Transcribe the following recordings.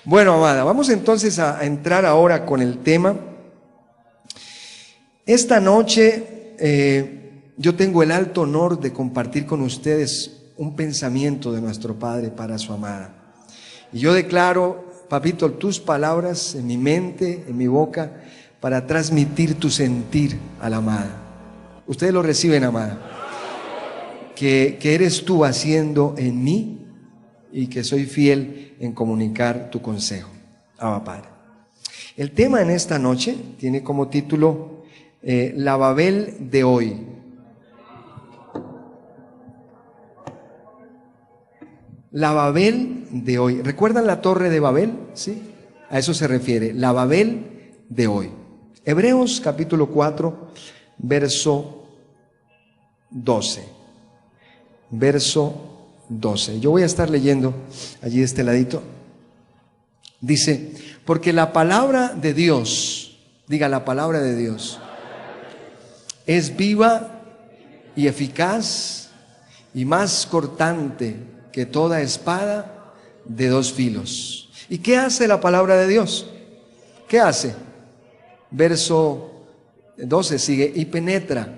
Bueno, amada, vamos entonces a entrar ahora con el tema. Esta noche yo tengo el alto honor de compartir con ustedes un pensamiento de nuestro Padre para su amada. Y yo declaro, papito, tus palabras en mi mente, en mi boca, para transmitir tu sentir a la amada. Ustedes lo reciben, amada. Que eres tú haciendo en mí y que soy fiel en comunicar tu consejo. Abba Padre. El tema en esta noche tiene como título La Babel de hoy. La Babel de hoy. ¿Recuerdan la torre de Babel? ¿Sí? A eso se refiere, la Babel de hoy. Hebreos capítulo 4, verso 12. Verso 12. Yo voy a estar leyendo allí de este ladito. Dice, porque la palabra de Dios, diga la palabra de Dios, es viva y eficaz y más cortante que toda espada de dos filos. ¿Y qué hace la palabra de Dios? ¿Qué hace? Verso 12 sigue, y penetra,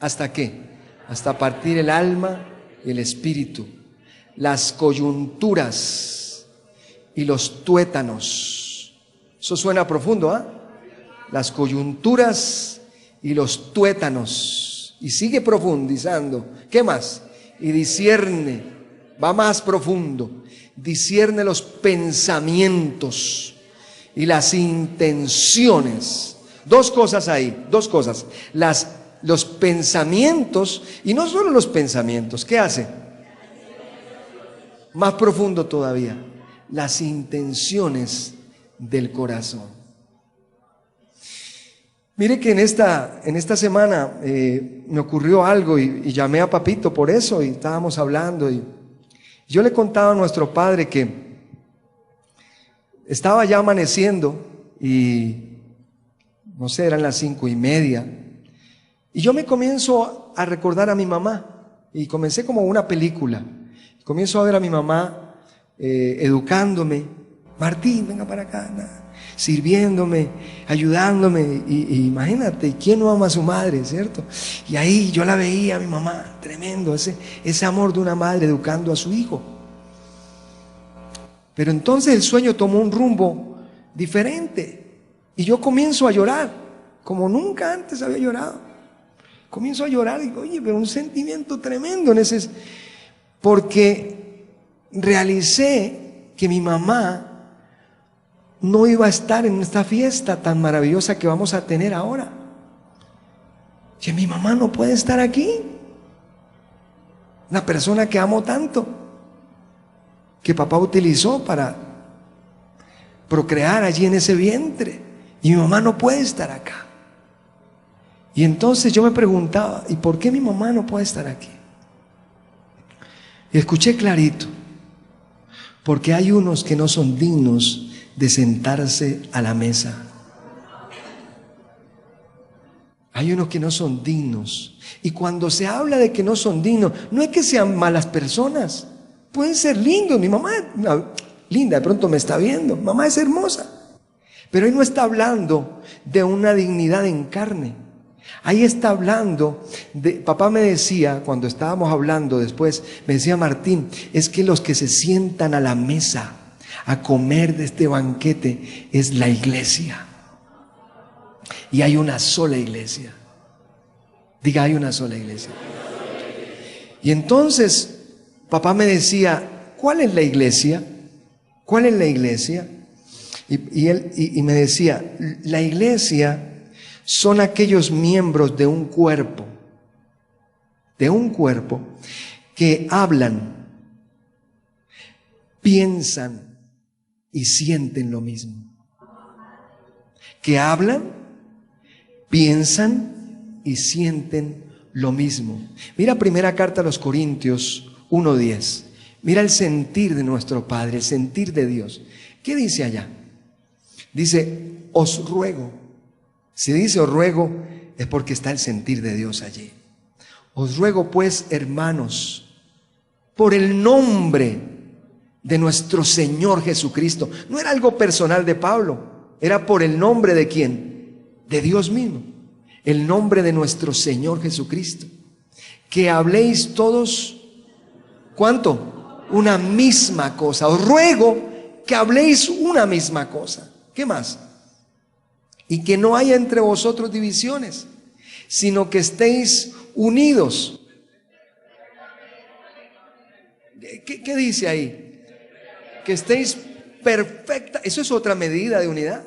¿hasta qué? Hasta partir el alma y el espíritu, las coyunturas y los tuétanos. Eso suena profundo, ¿ah? Las coyunturas y los tuétanos. Y sigue profundizando. ¿Qué más? Y discierne, va más profundo, discierne los pensamientos y las intenciones. Dos cosas ahí, dos cosas. Los pensamientos, y no solo los pensamientos, ¿qué hace? Más profundo todavía, las intenciones del corazón. Mire que en esta semana me ocurrió algo y llamé a papito por eso y estábamos hablando y yo le contaba a nuestro padre que estaba ya amaneciendo y no sé, eran las 5:30 y yo me comienzo a recordar a mi mamá y comencé como una película. Comienzo a ver a mi mamá educándome, Martín, venga para acá, sirviéndome, ayudándome, y imagínate, ¿quién no ama a su madre, cierto? Y ahí yo la veía a mi mamá, tremendo, ese amor de una madre educando a su hijo. Pero entonces el sueño tomó un rumbo diferente, y yo comienzo a llorar, como nunca antes había llorado. Comienzo a llorar y digo, oye, pero un sentimiento tremendo, porque realicé que mi mamá no iba a estar en esta fiesta tan maravillosa que vamos a tener ahora. Que mi mamá no puede estar aquí. Una persona que amo tanto, que papá utilizó para procrear allí en ese vientre, y mi mamá no puede estar acá. Y entonces yo me preguntaba, ¿y por qué mi mamá no puede estar aquí? Y escuché clarito, porque hay unos que no son dignos de sentarse a la mesa. Hay unos que no son dignos. Y cuando se habla de que no son dignos, no es que sean malas personas. Pueden ser lindos. Mi mamá es linda, de pronto me está viendo. Mamá es hermosa. Pero ahí no está hablando de una dignidad en carne. Ahí está hablando de, papá me decía, cuando estábamos hablando después, me decía, Martín, es que los que se sientan a la mesa a comer de este banquete es la iglesia. Y hay una sola iglesia. Diga, hay una sola iglesia. Y entonces papá me decía, ¿cuál es la iglesia? ¿Cuál es la iglesia? Y me decía, la iglesia son aquellos miembros de un cuerpo que hablan, piensan y sienten lo mismo. Que hablan, piensan y sienten lo mismo. Mira primera carta a los Corintios 1:10. Mira el sentir de nuestro Padre, el sentir de Dios. ¿Qué dice allá? Dice, os ruego. Si dice os ruego, es porque está el sentir de Dios allí. Os ruego pues, hermanos, por el nombre de nuestro Señor Jesucristo. No era algo personal de Pablo, era por el nombre de ¿quién? De Dios mismo. El nombre de nuestro Señor Jesucristo. Que habléis todos, ¿cuánto? Una misma cosa. Os ruego que habléis una misma cosa. ¿Qué más? Y que no haya entre vosotros divisiones, sino que estéis unidos. ¿Qué dice ahí? Que estéis perfecta. Eso es otra medida de unidad.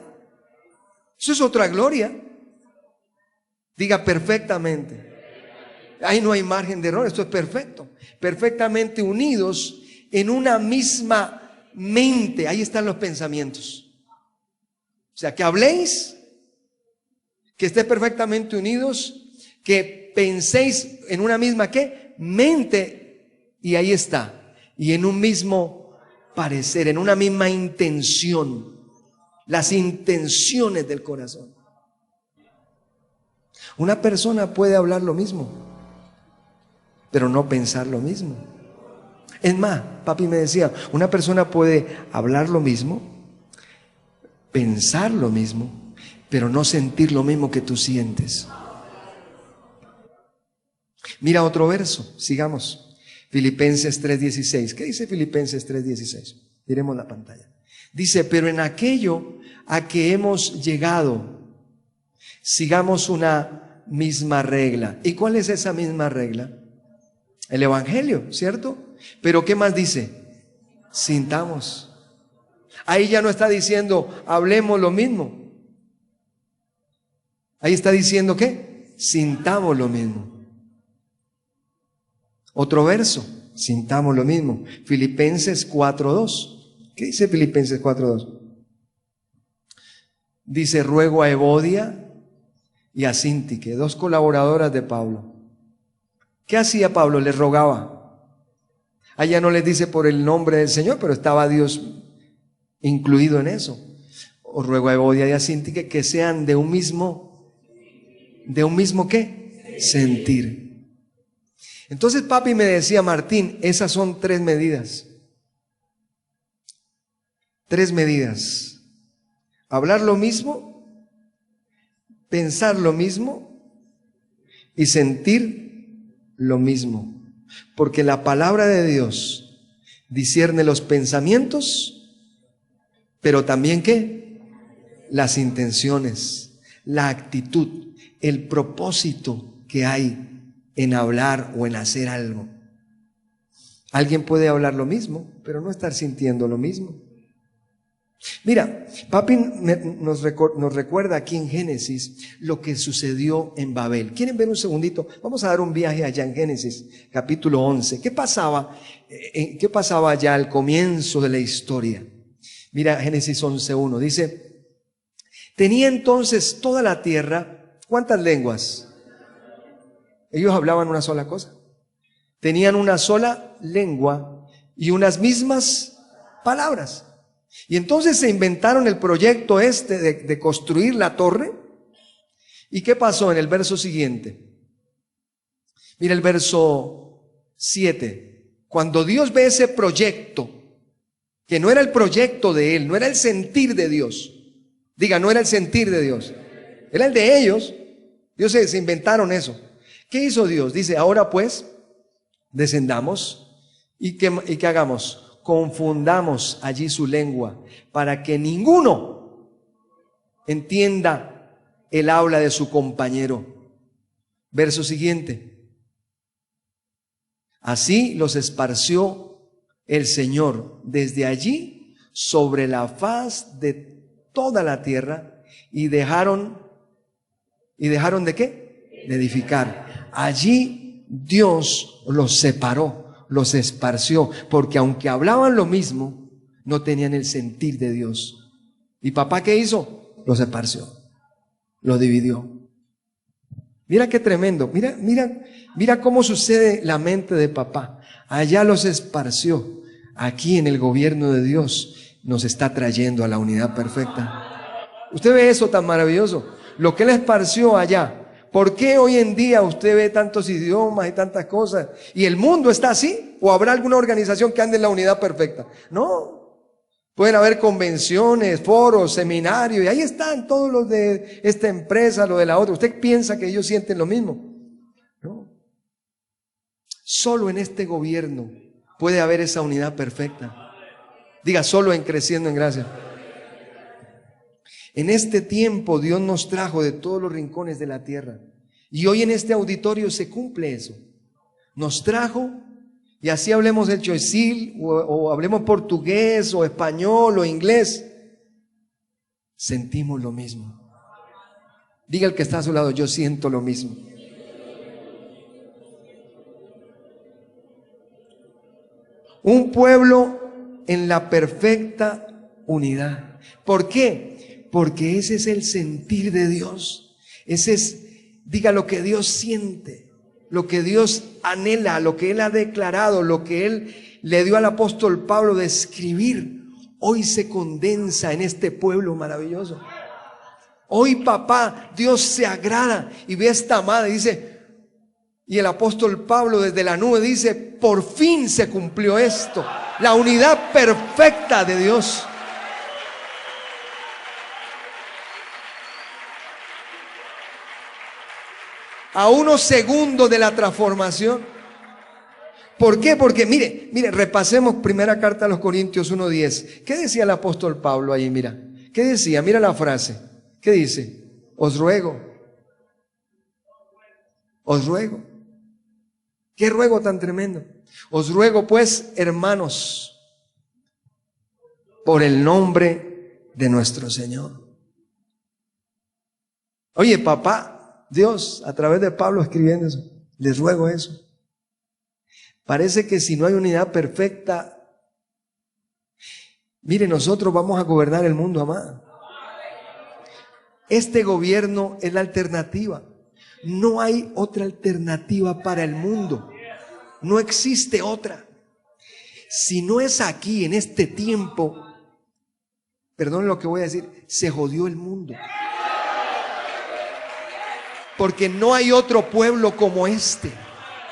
Eso es otra gloria. Diga perfectamente. Ahí no hay margen de error, esto es perfecto. Perfectamente unidos en una misma mente. Ahí están los pensamientos. O sea, que habléis, que estéis perfectamente unidos, que penséis en una misma ¿qué? Mente. Y ahí está. Y en un mismo parecer, en una misma intención. Las intenciones del corazón. Una persona puede hablar lo mismo, pero no pensar lo mismo. Es más, papi me decía, una persona puede hablar lo mismo, pensar lo mismo, pero no sentir lo mismo que tú sientes. Mira otro verso, sigamos. Filipenses 3:16. ¿Qué dice Filipenses 3:16? Miremos la pantalla. Dice, pero en aquello a que hemos llegado, sigamos una misma regla. ¿Y cuál es esa misma regla? El Evangelio, ¿cierto? Pero ¿qué más dice? Sintamos. Ahí ya no está diciendo, hablemos lo mismo. Ahí está diciendo, ¿qué? Sintamos lo mismo. Otro verso, sintamos lo mismo. Filipenses 4:2. ¿Qué dice Filipenses 4:2? Dice, ruego a Evodia y a Síntique, dos colaboradoras de Pablo. ¿Qué hacía Pablo? Les rogaba. Allá no les dice por el nombre del Señor, pero estaba Dios incluido en eso. Os ruego a Evodia y a Síntique que sean de un mismo ¿qué? Sentir. Entonces papi me decía, Martín, esas son 3 medidas. 3 medidas. Hablar lo mismo, pensar lo mismo y sentir lo mismo. Porque la palabra de Dios discierne los pensamientos, pero también ¿qué? Las intenciones, la actitud, el propósito que hay en hablar o en hacer algo. Alguien puede hablar lo mismo, pero no estar sintiendo lo mismo. Mira, papi nos recuerda aquí en Génesis lo que sucedió en Babel. ¿Quieren ver un segundito? Vamos a dar un viaje allá en Génesis, capítulo 11. ¿Qué pasaba allá al comienzo de la historia? Mira, Génesis 11:1. Dice, tenía entonces toda la tierra, ¿cuántas lenguas? Ellos hablaban una sola cosa. Tenían una sola lengua y unas mismas palabras. Y entonces se inventaron el proyecto de construir la torre. ¿Y qué pasó en el verso siguiente? Mira el verso 7. Cuando Dios ve ese proyecto, que no era el proyecto de Él, no era el sentir de Dios. Diga, no era el sentir de Dios. Era el de ellos. Dios se inventaron eso. ¿Qué hizo Dios? Dice, ahora pues, descendamos y ¿qué hagamos? Confundamos allí su lengua para que ninguno entienda el habla de su compañero. Verso siguiente. Así los esparció el Señor desde allí sobre la faz de toda la tierra y dejaron ¿de qué? De edificar. Allí Dios los separó, los esparció, porque aunque hablaban lo mismo, no tenían el sentir de Dios. ¿Y papá qué hizo? Los esparció, los dividió. Mira qué tremendo, mira cómo sucede la mente de papá. Allá los esparció, aquí en el gobierno de Dios nos está trayendo a la unidad perfecta. Usted ve eso tan maravilloso, lo que él esparció allá, ¿Por qué hoy en día usted ve tantos idiomas y tantas cosas? ¿Y el mundo está así? ¿O habrá alguna organización que ande en la unidad perfecta? No. Pueden haber convenciones, foros, seminarios, y ahí están todos los de esta empresa, lo de la otra. ¿Usted piensa que ellos sienten lo mismo? No. Solo en este gobierno puede haber esa unidad perfecta. Diga, solo en Creciendo en Gracia. En este tiempo Dios nos trajo de todos los rincones de la tierra. Y hoy en este auditorio se cumple eso. Nos trajo, y así hablemos el choisil, o hablemos portugués, o español, o inglés. Sentimos lo mismo. Diga el que está a su lado, yo siento lo mismo. Un pueblo en la perfecta unidad. ¿Por qué? Porque ese es el sentir de Dios. Ese es, diga, lo que Dios siente, lo que Dios anhela, lo que Él ha declarado, lo que Él le dio al apóstol Pablo de escribir. Hoy se condensa en este pueblo maravilloso. Hoy, papá, Dios se agrada y ve esta madre, dice, y el apóstol Pablo desde la nube dice, por fin se cumplió esto, la unidad perfecta de Dios. A unos segundos de la transformación. ¿Por qué? Porque mire, repasemos primera carta a los Corintios 1:10. ¿Qué decía el apóstol Pablo ahí? Mira, ¿qué decía? Mira la frase. ¿Qué dice? Os ruego. Os ruego. ¿Qué ruego tan tremendo? Os ruego pues, hermanos, por el nombre de nuestro Señor. Oye, papá, Dios, a través de Pablo escribiendo eso, les ruego eso. Parece que si no hay unidad perfecta, mire, nosotros vamos a gobernar el mundo, amado. Este gobierno es la alternativa. No hay otra alternativa para el mundo. No existe otra. Si no es aquí, en este tiempo, perdón lo que voy a decir, se jodió el mundo. Porque no hay otro pueblo como este.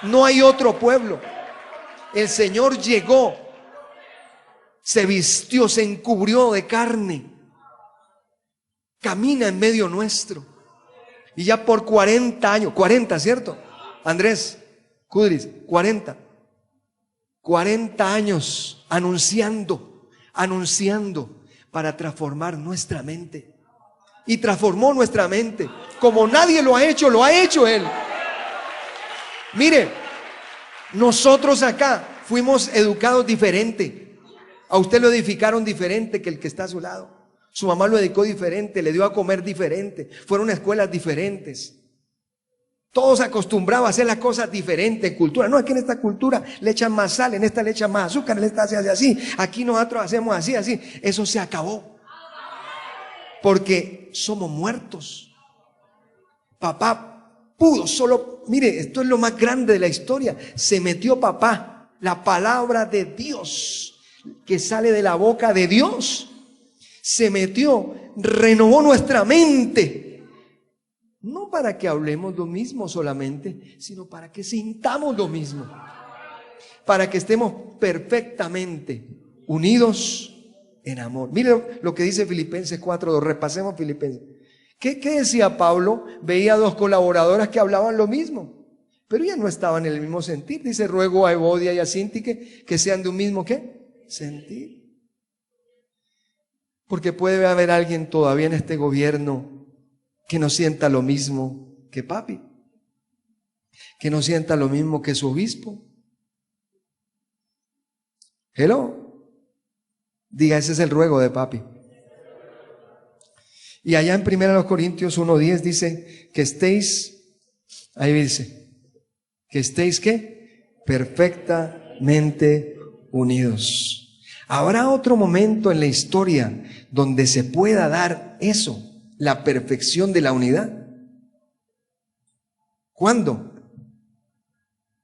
No hay otro pueblo. El Señor llegó, se vistió, se encubrió de carne, camina en medio nuestro. Y ya por 40 años, 40, ¿cierto? Andrés Cudris, 40 años anunciando para transformar nuestra mente. Y transformó nuestra mente. Como nadie lo ha hecho Él. Mire, nosotros acá fuimos educados diferente. A usted lo edificaron diferente que el que está a su lado. Su mamá lo educó diferente, le dio a comer diferente. Fueron a escuelas diferentes. Todos acostumbraban a hacer las cosas diferentes, cultura. No, es que en esta cultura le echan más sal, en esta le echan más azúcar, en esta se hace así. Aquí nosotros hacemos así. Eso se acabó. Porque somos muertos. Papá pudo solo, mire, esto es lo más grande de la historia. Se metió papá, la palabra de Dios, que sale de la boca de Dios. Se metió, renovó nuestra mente. No para que hablemos lo mismo solamente, sino para que sintamos lo mismo. Para que estemos perfectamente unidos en amor. Mire lo que dice Filipenses 4:2. Repasemos Filipenses. ¿Qué decía Pablo? Veía dos colaboradoras que hablaban lo mismo, pero ya no estaban en el mismo sentir. Dice, ruego a Evodia y a Síntique que sean de un mismo ¿qué? Sentir. Porque puede haber alguien todavía en este gobierno que no sienta lo mismo que papi, que no sienta lo mismo que su obispo. Hello. Diga, ese es el ruego de papi. Y allá en 1 Corintios 1:10 dice que estéis, ahí dice, que estéis ¿qué? Perfectamente unidos. ¿Habrá otro momento en la historia donde se pueda dar eso, la perfección de la unidad? ¿Cuándo?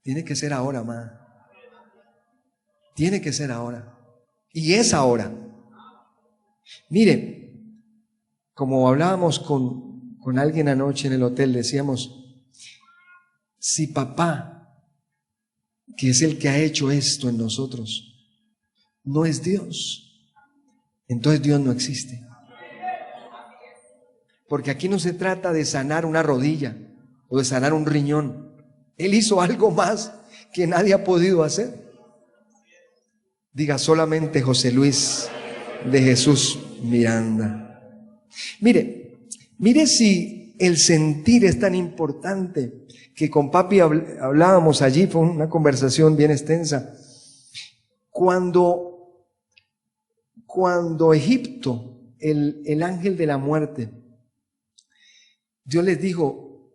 Tiene que ser ahora, amada. Tiene que ser ahora. Y es ahora. Mire, como hablábamos con alguien anoche en el hotel, decíamos, Si papá, que es el que ha hecho esto en nosotros, no es Dios, entonces Dios no existe. Porque aquí no se trata de sanar una rodilla o de sanar un riñón. Él hizo algo más que nadie ha podido hacer. Diga solamente José Luis de Jesús Miranda. Mire si el sentir es tan importante que con papi hablábamos allí, fue una conversación bien extensa. Cuando Egipto, el ángel de la muerte, Dios les dijo,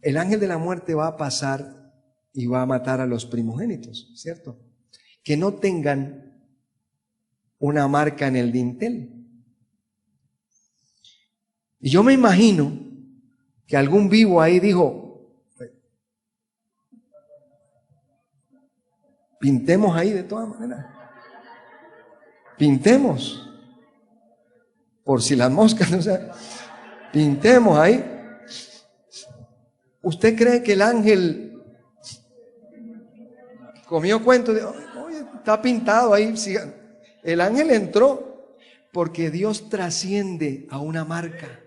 el ángel de la muerte va a pasar y va a matar a los primogénitos, ¿cierto? Que no tengan una marca en el dintel. Y yo me imagino que algún vivo ahí dijo, pintemos ahí de todas maneras. Pintemos. Por si las moscas, o sea, pintemos ahí. ¿Usted cree que el ángel comió cuento de, oye, está pintado ahí? El ángel entró porque Dios trasciende a una marca.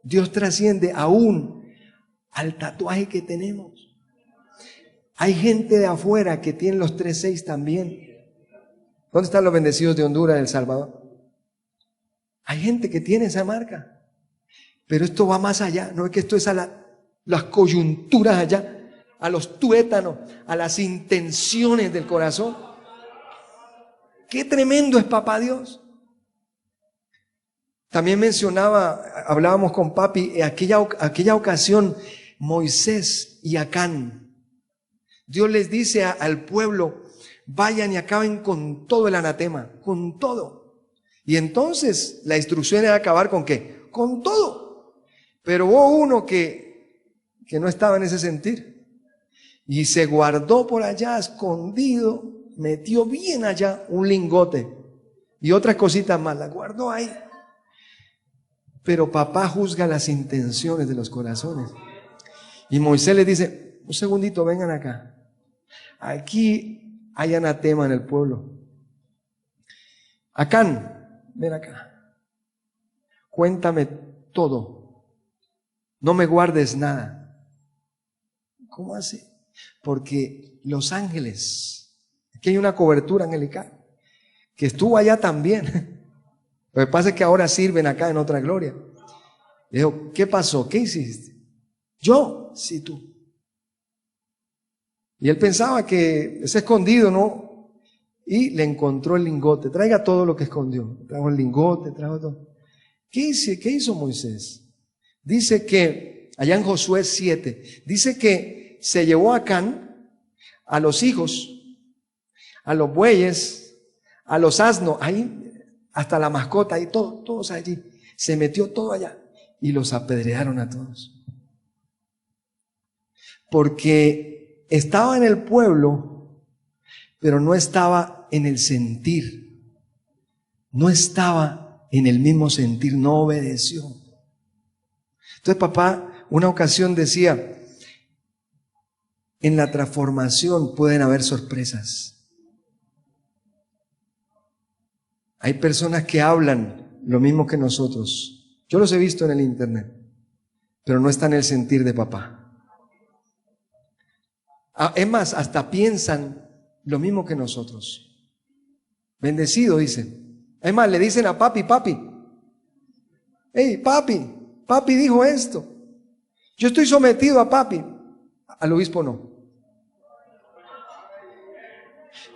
Dios trasciende aún al tatuaje que tenemos. Hay gente de afuera que tiene los 3-6 también. ¿Dónde están los bendecidos de Honduras, de El Salvador? Hay gente que tiene esa marca. Pero esto va más allá. No es que esto es a las coyunturas allá, a los tuétanos, a las intenciones del corazón. Qué tremendo es papá Dios. También hablábamos con papi, aquella ocasión, Moisés y Acán. Dios les dice al pueblo, vayan y acaben con todo el anatema, con todo. Y entonces la instrucción era acabar ¿con qué? Con todo. Pero hubo uno que no estaba en ese sentir. Y se guardó por allá, escondido, metió bien allá un lingote y otras cositas más, las guardó ahí. Pero papá juzga las intenciones de los corazones. Y Moisés les dice, un segundito, vengan acá. Aquí hay anatema en el pueblo. Acán, ven acá. Cuéntame todo. No me guardes nada. ¿Cómo así? Porque los ángeles, aquí hay una cobertura angelical, que estuvo allá también. Lo que pasa es que ahora sirven acá en otra gloria. Le dijo, ¿qué pasó? ¿Qué hiciste? Yo, sí, tú. Y él pensaba que es escondido, ¿no? Y le encontró el lingote. Traiga todo lo que escondió. Trajo el lingote, trajo todo. ¿Qué hizo Moisés? Dice que, allá en Josué 7, dice que se llevó a Acán, a los hijos, a los bueyes, a los asnos, ahí, hasta la mascota, ahí todos allí. Se metió todo allá y los apedrearon a todos. Porque estaba en el pueblo, pero no estaba en el sentir. No estaba en el mismo sentir, no obedeció. Entonces papá, una ocasión decía, en la transformación pueden haber sorpresas. Hay personas que hablan lo mismo que nosotros. Yo los he visto en el internet, pero no está en el sentir de papá. Es más, hasta piensan lo mismo que nosotros. Bendecido, dicen. Es más, le dicen a papi, hey, papi dijo esto. Yo estoy sometido a papi. Al obispo no.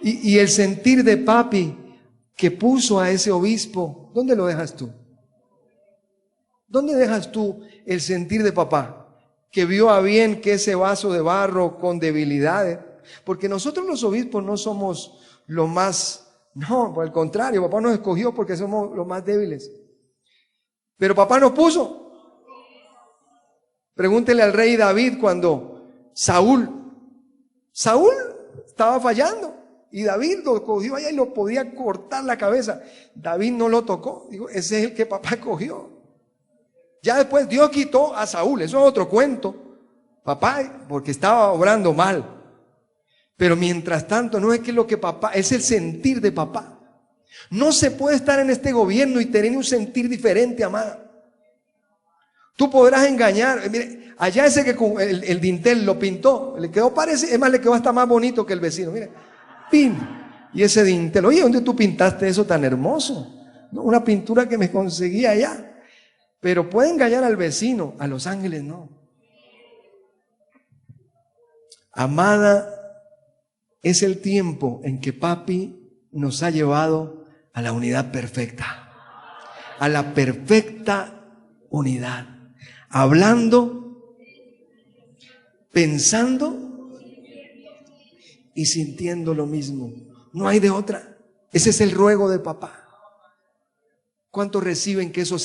Y el sentir de papi que puso a ese obispo, ¿dónde lo dejas tú? ¿Dónde dejas tú el sentir de papá? Que vio a bien que ese vaso de barro con debilidades, porque nosotros los obispos no somos los más, no, por el contrario, papá nos escogió porque somos los más débiles. Pero papá nos puso. Pregúntele al rey David cuando Saúl estaba fallando y David lo cogió allá y lo podía cortar la cabeza. David no lo tocó, digo, ese es el que papá cogió. Ya después Dios quitó a Saúl, eso es otro cuento. Papá, porque estaba obrando mal. Pero mientras tanto, no es que lo que papá, es el sentir de papá. No se puede estar en este gobierno y tener un sentir diferente, amada. Tú podrás engañar. Mire, allá ese que el dintel lo pintó, le quedó parecido, es más, le quedó hasta más bonito que el vecino. Mire, pin. Y ese dintel, oye, ¿dónde tú pintaste eso tan hermoso? No, una pintura que me conseguí allá. Pero puede engañar al vecino, a los ángeles no. Amada, es el tiempo en que papi nos ha llevado a la unidad perfecta, a la perfecta unidad, hablando, pensando y sintiendo lo mismo. No hay de otra. Ese es el ruego de papá. ¿Cuántos reciben que eso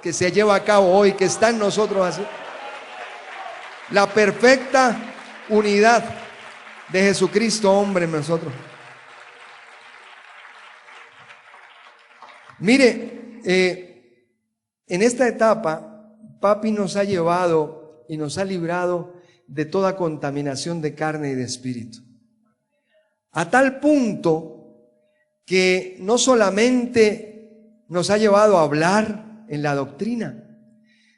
que se lleva a cabo hoy, que está en nosotros así? La perfecta unidad de Jesucristo, hombre, en nosotros. Mire, en esta etapa, papi nos ha llevado y nos ha librado de toda contaminación de carne y de espíritu. A tal punto que no solamente nos ha llevado a hablar en la doctrina,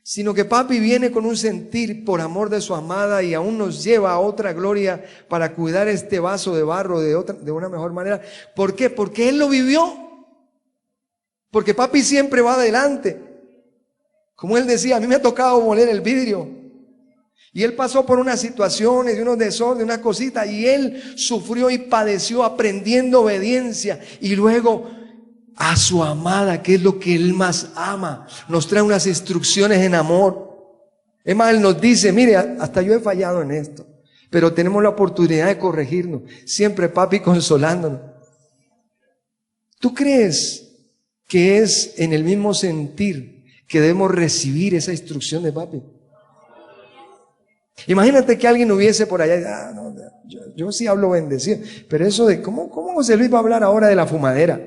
sino que papi viene con un sentir por amor de su amada y aún nos lleva a otra gloria para cuidar este vaso de barro de una mejor manera. ¿Por qué? Porque él lo vivió. Porque papi siempre va adelante. Como él decía, a mí me ha tocado moler el vidrio. Y él pasó por unas situaciones, de unos desórdenes, unas cositas, y él sufrió y padeció aprendiendo obediencia. Y luego a su amada, que es lo que él más ama, nos trae unas instrucciones en amor. Es más, él nos dice, mire, hasta yo he fallado en esto, pero tenemos la oportunidad de corregirnos. Siempre papi consolándonos. ¿Tú crees que es en el mismo sentir que debemos recibir esa instrucción de papi? Imagínate que alguien hubiese por allá, no, yo sí hablo bendecido, pero eso de, ¿cómo José Luis va a hablar ahora de la fumadera?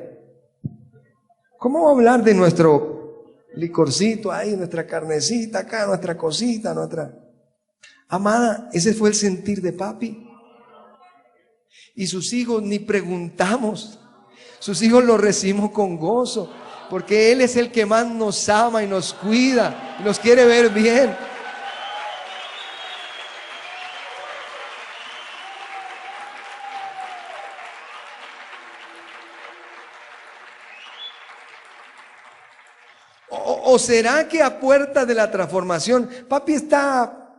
¿Cómo va a hablar de nuestro licorcito ahí, nuestra carnecita acá, nuestra cosita, nuestra... Amada, ese fue el sentir de papi. Y sus hijos ni preguntamos. Sus hijos los recibimos con gozo, porque él es el que más nos ama y nos cuida y nos quiere ver bien. ¿O será que a puertas de la transformación, papi está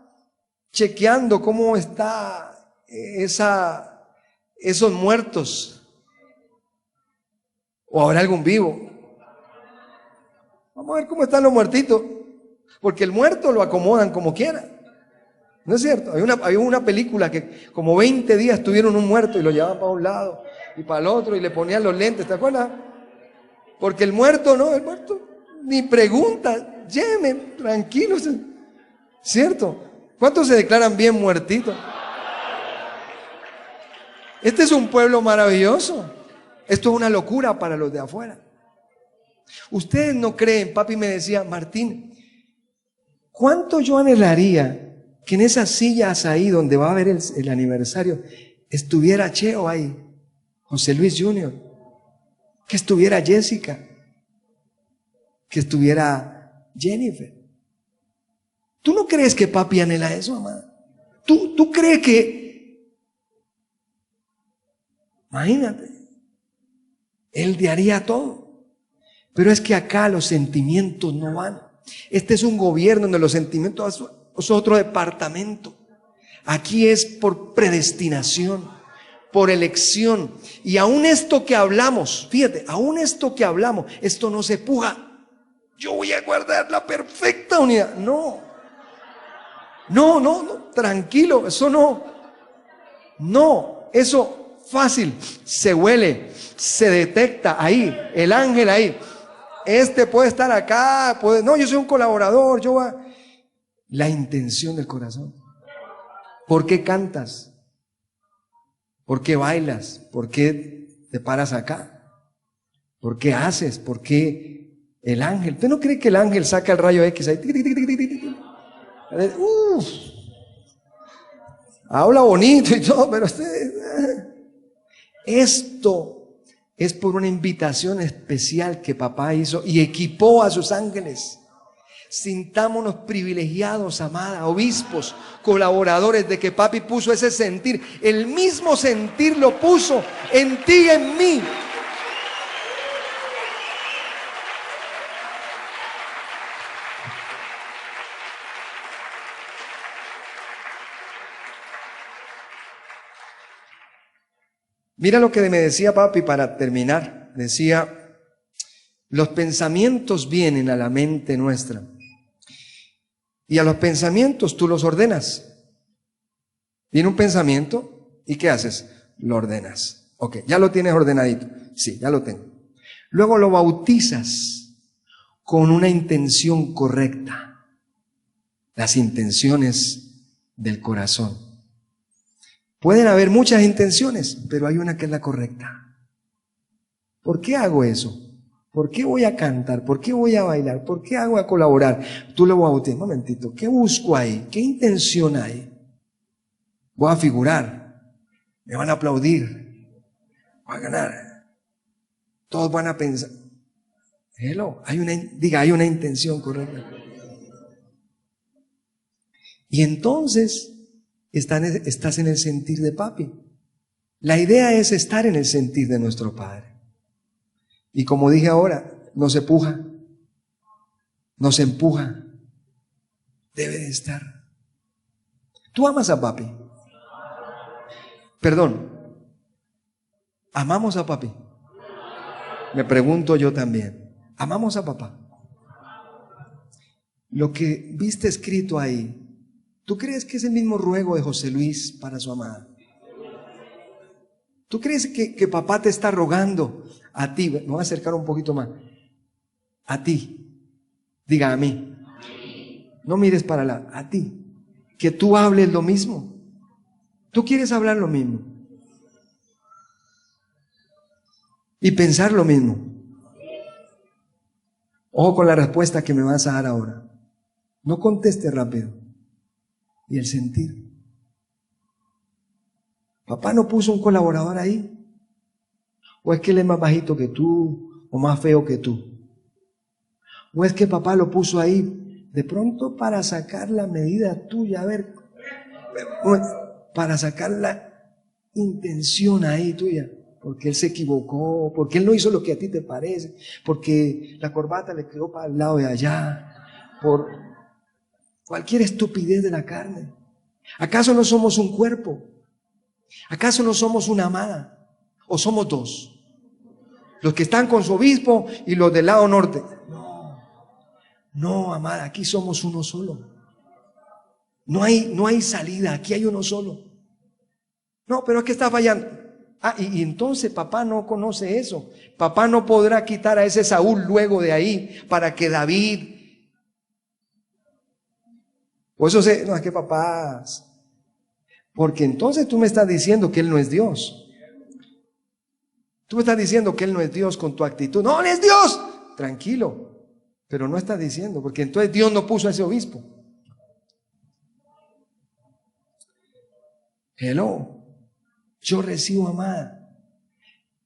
chequeando cómo está esos muertos? ¿O habrá algún vivo? Vamos a ver cómo están los muertitos. Porque el muerto lo acomodan como quiera. ¿No es cierto? Hay una película que como 20 días tuvieron un muerto y lo llevaban para un lado y para el otro y le ponían los lentes, ¿te acuerdas? Porque el muerto ni pregunta, llévenme, tranquilos, ¿cierto? ¿Cuántos se declaran bien muertitos? Este es un pueblo maravilloso. Esto es una locura para los de afuera. Ustedes no creen, papi me decía, Martín, ¿cuánto yo anhelaría que en esas sillas ahí donde va a haber el aniversario estuviera Cheo ahí, José Luis Jr., que estuviera Jessica, que estuviera Jennifer? ¿Tú no crees que papi anhela eso, amada? ¿Tú crees que, imagínate, él daría todo? Pero es que acá los sentimientos no van. Este es un gobierno donde los sentimientos es otro departamento. Aquí es por predestinación, por elección. Y aún esto que hablamos, fíjate, aún esto que hablamos, esto no se puja. Yo voy a guardar la perfecta unidad. No, tranquilo, eso no, eso fácil, se huele, se detecta ahí, el ángel ahí. Este puede estar acá, yo soy un colaborador, la intención del corazón. ¿Por qué cantas? ¿Por qué bailas? ¿Por qué te paras acá? ¿Por qué haces? ¿Por qué El ángel. ¿Usted no cree que el ángel saca el rayo X ahí? Uf, habla bonito y todo, pero esto es por una invitación especial que papá hizo y equipó a sus ángeles. Sintámonos privilegiados, amada, obispos, colaboradores, de que papi puso ese sentir. El mismo sentir lo puso en ti y en mí. Mira lo que me decía papi para terminar. Decía, los pensamientos vienen a la mente nuestra. Y a los pensamientos tú los ordenas. Viene un pensamiento, ¿y qué haces? Lo ordenas. Ok, ya lo tienes ordenadito. Sí, ya lo tengo. Luego lo bautizas con una intención correcta. Las intenciones del corazón. Pueden haber muchas intenciones, pero hay una que es la correcta. ¿Por qué hago eso? ¿Por qué voy a cantar? ¿Por qué voy a bailar? ¿Por qué hago a colaborar? Tú lo bautizas. Un momentito, ¿qué busco ahí? ¿Qué intención hay? Voy a figurar. Me van a aplaudir. Voy a ganar. Todos van a pensar. Hello, hay una intención correcta. Y entonces estás en el sentir de papi. La idea es estar en el sentir de nuestro Padre. Y como dije ahora, nos empuja, debe de estar. ¿Tú amas a papi? Perdón, ¿amamos a papi? Me pregunto yo también, ¿amamos a papá? Lo que viste escrito ahí, ¿tú crees que es el mismo ruego de José Luis para su amada? ¿Tú crees que papá te está rogando a ti? Me voy a acercar un poquito más. A ti. Diga a mí. No mires para allá. A ti. Que tú hables lo mismo. ¿Tú quieres hablar lo mismo? Y pensar lo mismo. Ojo con la respuesta que me vas a dar ahora. No conteste rápido. Y el sentir. Papá no puso un colaborador ahí. O es que él es más bajito que tú, o más feo que tú. O es que papá lo puso ahí de pronto para sacar la medida tuya, a ver, para sacar la intención ahí tuya. Porque él se equivocó, porque él no hizo lo que a ti te parece, porque la corbata le quedó para el lado de allá, por cualquier estupidez de la carne. ¿Acaso no somos un cuerpo? ¿Acaso no somos una amada? ¿O somos dos? Los que están con su obispo y los del lado norte. No, amada, aquí somos uno solo. No hay salida, aquí hay uno solo. No, pero es que está fallando. Y entonces papá no conoce eso. Papá no podrá quitar a ese Saúl luego de ahí para que David. Por eso no, es que papá. Porque entonces tú me estás diciendo que Él no es Dios. Tú me estás diciendo que Él no es Dios con tu actitud. No, Él es Dios. Tranquilo. Pero no estás diciendo, porque entonces Dios no puso a ese obispo. Hello. Yo recibo, amada,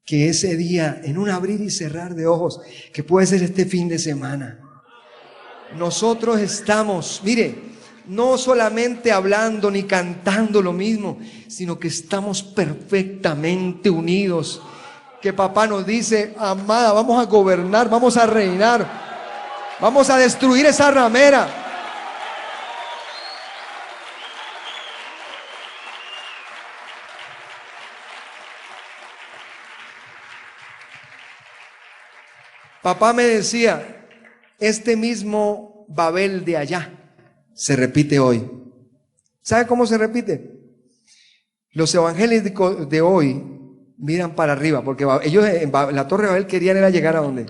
que ese día, en un abrir y cerrar de ojos, que puede ser este fin de semana, nosotros estamos, mire, no solamente hablando ni cantando lo mismo, sino que estamos perfectamente unidos. Que papá nos dice, amada, vamos a gobernar, vamos a reinar, vamos a destruir esa ramera. Papá me decía, este mismo Babel de allá se repite hoy. ¿Sabe cómo se repite? Los evangélicos de hoy miran para arriba, porque ellos en la Torre de Babel querían era llegar a ¿dónde?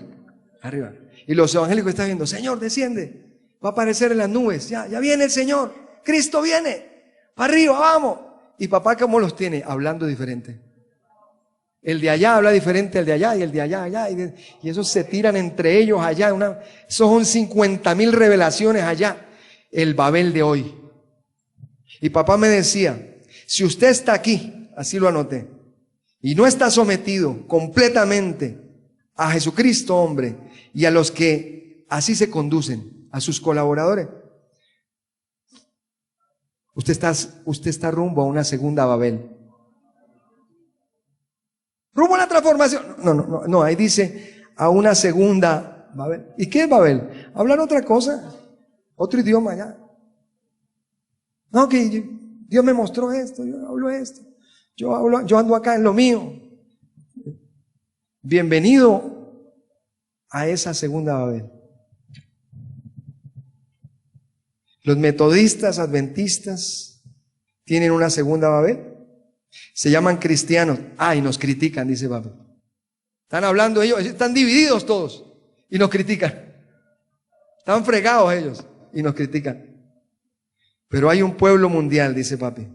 Arriba. Y los evangélicos están viendo, Señor, desciende, va a aparecer en las nubes, ya viene el Señor, Cristo viene, para arriba, vamos. Y papá, ¿cómo los tiene? Hablando diferente. El de allá habla diferente al de allá, y el de allá, allá, y esos se tiran entre ellos allá. Esos son 50,000 revelaciones allá. El Babel de hoy. Y papá me decía, si usted está aquí, así lo anoté, y no está sometido completamente a Jesucristo, hombre, y a los que así se conducen, a sus colaboradores, usted está rumbo a una segunda Babel. Rumbo a la transformación. No, ahí dice a una segunda Babel. ¿Y qué es Babel? Hablar otra cosa, otro idioma ya. No, que Dios me mostró esto, yo hablo esto, yo ando acá en lo mío. Bienvenido a esa segunda Babel. Los metodistas, adventistas, tienen una segunda Babel. Se llaman cristianos. Y nos critican, dice Babel. Están hablando ellos, están divididos todos y nos critican. Están fregados ellos y nos critican. Pero hay un pueblo mundial, dice papi,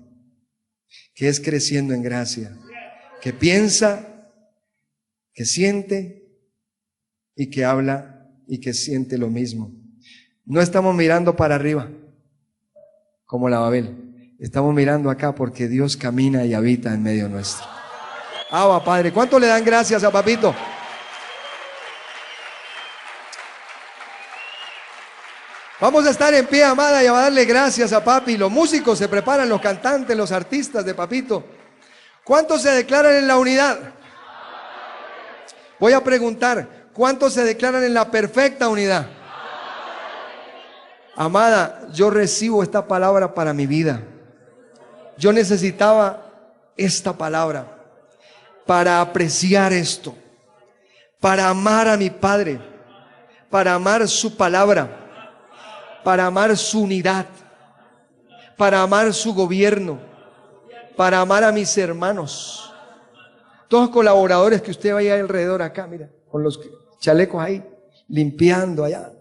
que es creciendo en gracia, que piensa, que siente y que habla y que siente lo mismo. No estamos mirando para arriba como la Babel. Estamos mirando acá porque Dios camina y habita en medio nuestro. Abba, Padre, ¿cuánto le dan gracias a papito? Vamos a estar en pie, amada, y a darle gracias a papi. Los músicos se preparan, los cantantes, los artistas de papito. ¿Cuántos se declaran en la unidad? Voy a preguntar, ¿cuántos se declaran en la perfecta unidad? Amada, yo recibo esta palabra para mi vida. Yo necesitaba esta palabra para apreciar esto, para amar a mi Padre, para amar su palabra, para amar su unidad, para amar su gobierno, para amar a mis hermanos. Todos los colaboradores que usted vaya alrededor acá, mira, con los chalecos ahí, limpiando allá.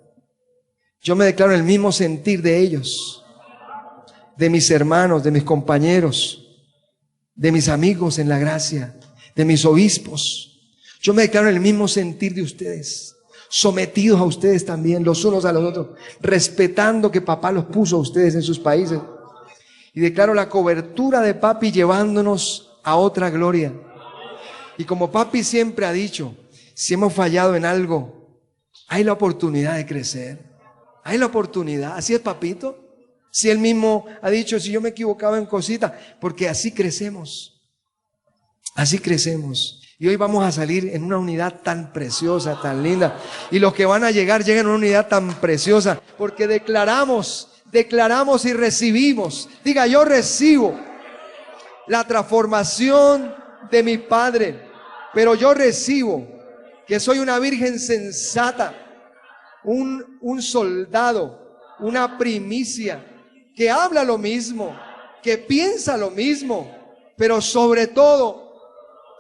Yo me declaro el mismo sentir de ellos, de mis hermanos, de mis compañeros, de mis amigos en la gracia, de mis obispos. Yo me declaro el mismo sentir de ustedes, sometidos a ustedes también, los unos a los otros, respetando que papá los puso a ustedes en sus países. Y declaro la cobertura de papi llevándonos a otra gloria. Y como papi siempre ha dicho, si hemos fallado en algo, hay la oportunidad de crecer. Hay la oportunidad. Así es papito. Si él mismo ha dicho, si yo me equivocaba en cositas, porque así crecemos. Así crecemos. Y hoy vamos a salir en una unidad tan preciosa, tan linda. Y los que van a llegar, llegan a una unidad tan preciosa, porque declaramos y recibimos. Diga, yo recibo la transformación de mi Padre, pero yo recibo que soy una virgen sensata, un soldado, una primicia, que habla lo mismo, que piensa lo mismo, pero sobre todo,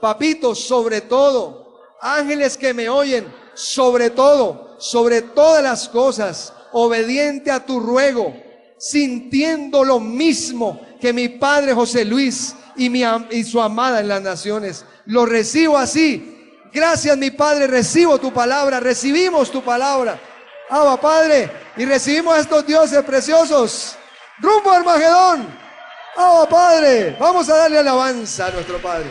papito, sobre todo, ángeles que me oyen, sobre todo, sobre todas las cosas, obediente a tu ruego, sintiendo lo mismo que mi padre José Luis y su amada en las naciones. Lo recibo así. Gracias, mi Padre, recibo tu palabra, recibimos tu palabra. Abba, Padre, y recibimos a estos dioses preciosos. Rumbo al Armagedón. Abba, Padre, vamos a darle alabanza a nuestro Padre.